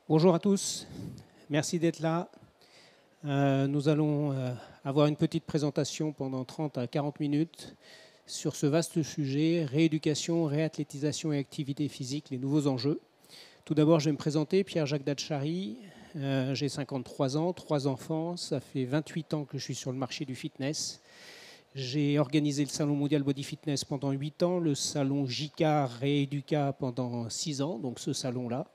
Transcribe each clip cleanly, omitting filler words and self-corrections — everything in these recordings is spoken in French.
Bonjour à tous, merci d'être là. Nous allons avoir une petite présentation pendant 30 à 40 minutes sur ce vaste sujet, rééducation, réathlétisation et activité physique, les nouveaux enjeux. Tout d'abord, je vais me présenter, Pierre-Jacques Dachary, j'ai 53 ans, 3 enfants, ça fait 28 ans que je suis sur le marché du fitness. J'ai organisé le Salon mondial Body Fitness pendant 8 ans, le Salon JICA Rééduca pendant 6 ans, donc ce salon-là,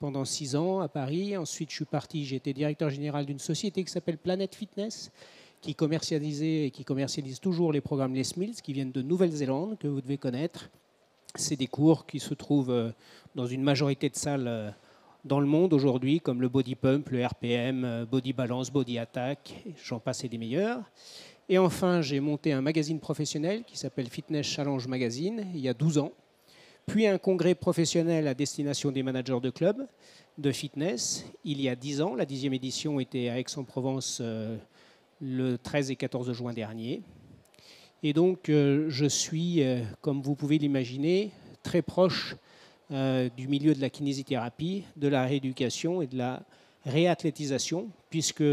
pendant 6 ans à Paris. Ensuite, je suis parti, j'ai été directeur général d'une société qui s'appelle Planet Fitness, qui commercialisait et qui commercialise toujours les programmes Les Mills, qui viennent de Nouvelle-Zélande, que vous devez connaître. C'est des cours qui se trouvent dans une majorité de salles dans le monde aujourd'hui, comme le Body Pump, le RPM, Body Balance, Body Attack, j'en passe et des meilleurs. Et enfin, j'ai monté un magazine professionnel qui s'appelle Fitness Challenge Magazine, il y a 12 ans. Puis un congrès professionnel à destination des managers de clubs de fitness, il y a 10 ans. La 10e édition était à Aix-en-Provence le 13 et 14 juin dernier. Et donc, je suis, comme vous pouvez l'imaginer, très proche du milieu de la kinésithérapie, de la rééducation et de la réathlétisation, puisque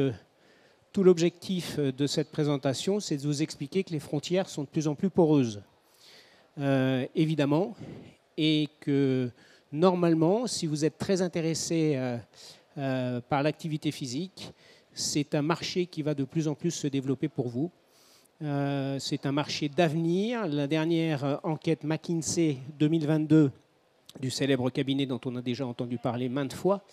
tout l'objectif de cette présentation, c'est de vous expliquer que les frontières sont de plus en plus poreuses, évidemment, et que normalement, si vous êtes très intéressé par l'activité physique, c'est un marché qui va de plus en plus se développer pour vous. C'est un marché d'avenir. La dernière enquête McKinsey 2022 du célèbre cabinet dont on a déjà entendu parler maintes fois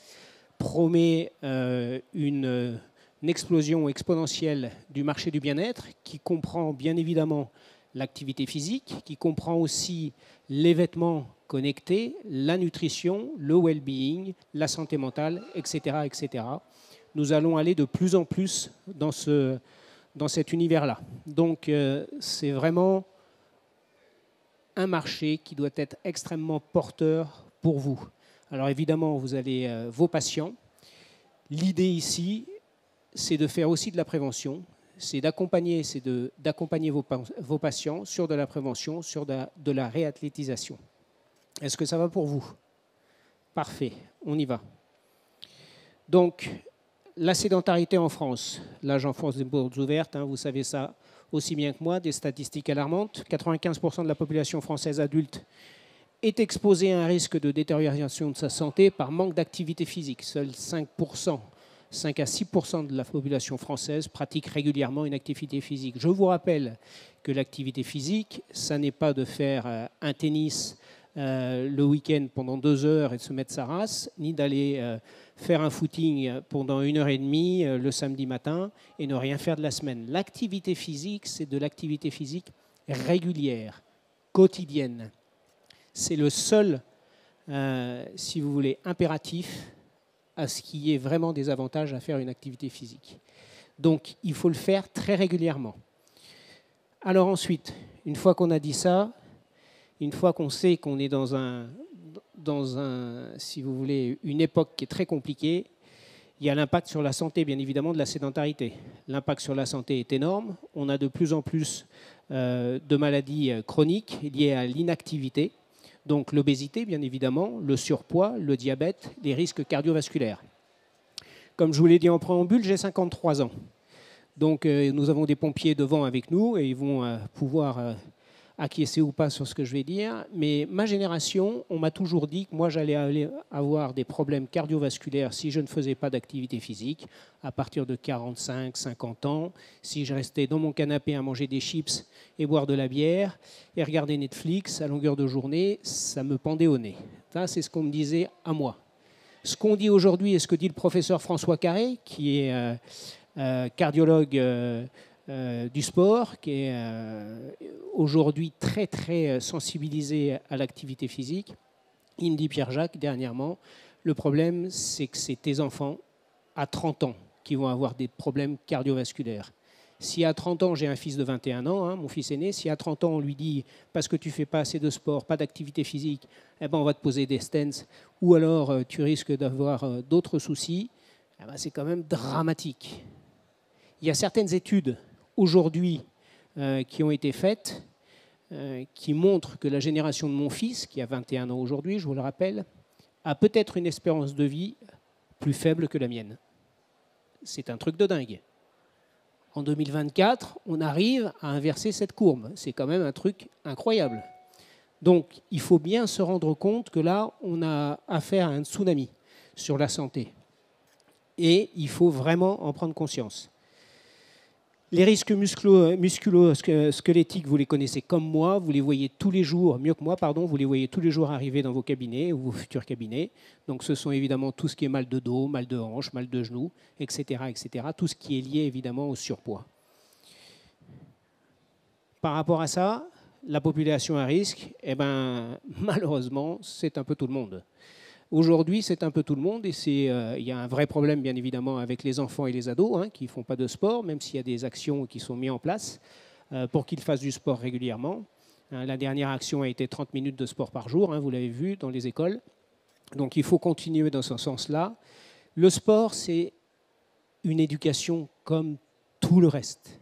promet une explosion exponentielle du marché du bien-être qui comprend bien évidemment l'activité physique, qui comprend aussi les vêtements connectés, la nutrition, le well-being, la santé mentale, etc., etc. Nous allons aller de plus en plus dans cet univers-là. Donc c'est vraiment un marché qui doit être extrêmement porteur pour vous. Alors évidemment, vous avez vos patients. L'idée ici, c'est de faire aussi de la prévention, c'est d'accompagner vos patients sur de la prévention, sur de la réathlétisation. Est-ce que ça va pour vous? Parfait, on y va. Donc, la sédentarité en France. Là, j'enfonce des portes ouvertes, vous savez ça aussi bien que moi, des statistiques alarmantes. 95% de la population française adulte est exposée à un risque de détérioration de sa santé par manque d'activité physique. Seuls 5 à 6% de la population française pratique régulièrement une activité physique. Je vous rappelle que l'activité physique, ça n'est pas de faire un tennis le week-end pendant 2 heures et de se mettre sa race, ni d'aller faire un footing pendant 1h30 le samedi matin et ne rien faire de la semaine. L'activité physique, c'est de l'activité physique régulière, quotidienne. C'est le seul, si vous voulez, impératif à ce qu'il y ait vraiment des avantages à faire une activité physique. Donc, il faut le faire très régulièrement. Alors ensuite, une fois qu'on a dit ça, une fois qu'on sait qu'on est dans si vous voulez, une époque qui est très compliquée, il y a l'impact sur la santé, bien évidemment, de la sédentarité. L'impact sur la santé est énorme. On a de plus en plus de maladies chroniques liées à l'inactivité. Donc l'obésité, bien évidemment, le surpoids, le diabète, les risques cardiovasculaires. Comme je vous l'ai dit en préambule, j'ai 53 ans. Donc nous avons des pompiers devant avec nous et ils vont pouvoir acquiescer ou pas sur ce que je vais dire. Mais ma génération, on m'a toujours dit que moi j'allais avoir des problèmes cardiovasculaires si je ne faisais pas d'activité physique à partir de 45, 50 ans, si je restais dans mon canapé à manger des chips et boire de la bière et regarder Netflix à longueur de journée, ça me pendait au nez. Ça, c'est ce qu'on me disait à moi. Ce qu'on dit aujourd'hui et ce que dit le professeur François Carré, qui est cardiologue du sport, qui est aujourd'hui très très sensibilisé à l'activité physique, il me dit, Pierre-Jacques, dernièrement, le problème c'est que c'est tes enfants à 30 ans qui vont avoir des problèmes cardiovasculaires. Si à 30 ans, j'ai un fils de 21 ans, mon fils aîné, si à 30 ans, on lui dit « parce que tu ne fais pas assez de sport, pas d'activité physique, eh ben, on va te poser des stents, ou alors tu risques d'avoir d'autres soucis eh ben, », c'est quand même dramatique. Il y a certaines études aujourd'hui qui ont été faites qui montrent que la génération de mon fils, qui a 21 ans aujourd'hui, je vous le rappelle, a peut-être une espérance de vie plus faible que la mienne. C'est un truc de dingue. En 2024, on arrive à inverser cette courbe. C'est quand même un truc incroyable. Donc, il faut bien se rendre compte que là, on a affaire à un tsunami sur la santé. Et il faut vraiment en prendre conscience. Les risques musculo-squelettiques, vous les connaissez comme moi, vous les voyez tous les jours, mieux que moi, pardon, vous les voyez tous les jours arriver dans vos cabinets ou vos futurs cabinets. Donc ce sont évidemment tout ce qui est mal de dos, mal de hanche, mal de genoux, etc., etc. Tout ce qui est lié évidemment au surpoids. Par rapport à ça, la population à risque, eh ben, malheureusement, c'est un peu tout le monde. Aujourd'hui, c'est un peu tout le monde et il y a un vrai problème, bien évidemment, avec les enfants et les ados qui ne font pas de sport, même s'il y a des actions qui sont mises en place pour qu'ils fassent du sport régulièrement. La dernière action a été 30 minutes de sport par jour, vous l'avez vu, dans les écoles. Donc, il faut continuer dans ce sens-là. Le sport, c'est une éducation comme tout le reste.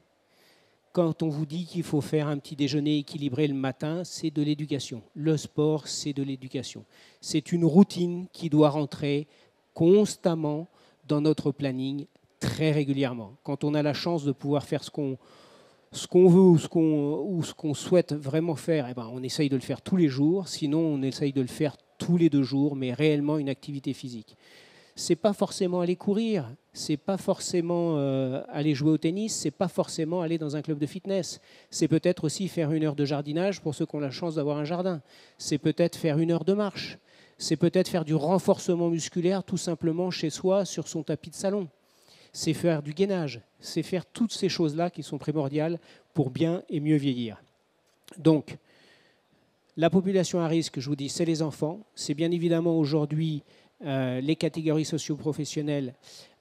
Quand on vous dit qu'il faut faire un petit déjeuner équilibré le matin, c'est de l'éducation. Le sport, c'est de l'éducation. C'est une routine qui doit rentrer constamment dans notre planning très régulièrement. Quand on a la chance de pouvoir faire ce qu'on veut ou ce qu'on souhaite vraiment faire, eh ben, on essaye de le faire tous les jours. Sinon, on essaye de le faire tous les 2 jours, mais réellement une activité physique. C'est pas forcément aller courir, c'est pas forcément aller jouer au tennis, c'est pas forcément aller dans un club de fitness. C'est peut-être aussi faire 1 heure de jardinage pour ceux qui ont la chance d'avoir un jardin. C'est peut-être faire 1 heure de marche. C'est peut-être faire du renforcement musculaire tout simplement chez soi sur son tapis de salon. C'est faire du gainage. C'est faire toutes ces choses-là qui sont primordiales pour bien et mieux vieillir. Donc, la population à risque, je vous dis, c'est les enfants. C'est bien évidemment aujourd'hui les catégories socio-professionnelles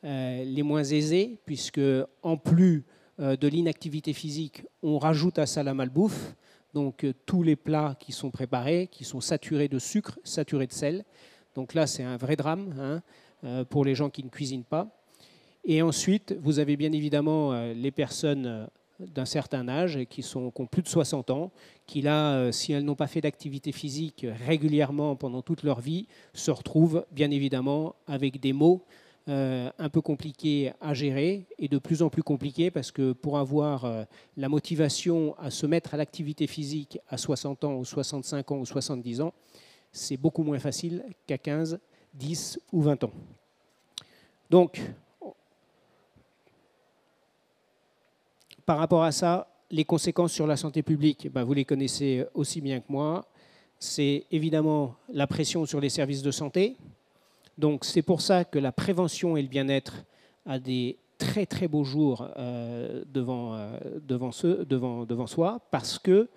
les moins aisées, puisque en plus de l'inactivité physique, on rajoute à ça la malbouffe, donc tous les plats qui sont préparés, qui sont saturés de sucre, saturés de sel. Donc là, c'est un vrai drame pour les gens qui ne cuisinent pas. Et ensuite, vous avez bien évidemment les personnes d'un certain âge qui ont plus de 60 ans, qui là, si elles n'ont pas fait d'activité physique régulièrement pendant toute leur vie, se retrouvent bien évidemment avec des maux un peu compliqués à gérer et de plus en plus compliqués parce que pour avoir la motivation à se mettre à l'activité physique à 60 ans ou 65 ans ou 70 ans, c'est beaucoup moins facile qu'à 15, 10 ou 20 ans. Donc, par rapport à ça, les conséquences sur la santé publique, vous les connaissez aussi bien que moi. C'est évidemment la pression sur les services de santé. Donc c'est pour ça que la prévention et le bien-être a des très très beaux jours devant soi, parce que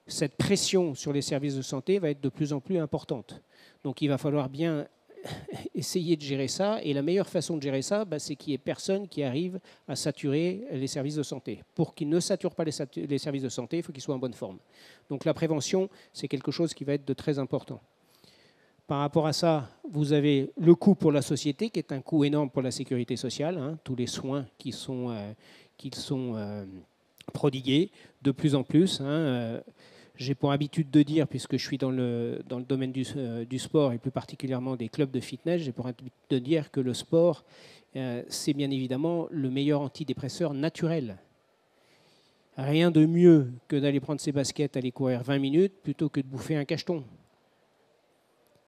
cette pression sur les services de santé va être de plus en plus importante. Donc il va falloir bien essayer de gérer ça. Et la meilleure façon de gérer ça, c'est qu'il n'y ait personne qui arrive à saturer les services de santé. Pour qu'ils ne saturent pas les services de santé, il faut qu'ils soient en bonne forme. Donc la prévention, c'est quelque chose qui va être de très important. Par rapport à ça, vous avez le coût pour la société, qui est un coût énorme pour la sécurité sociale, tous les soins qui sont prodigués de plus en plus. J'ai pour habitude de dire, puisque je suis dans le domaine du sport et plus particulièrement des clubs de fitness, j'ai pour habitude de dire que le sport, c'est bien évidemment le meilleur antidépresseur naturel. Rien de mieux que d'aller prendre ses baskets, aller courir 20 minutes plutôt que de bouffer un cacheton.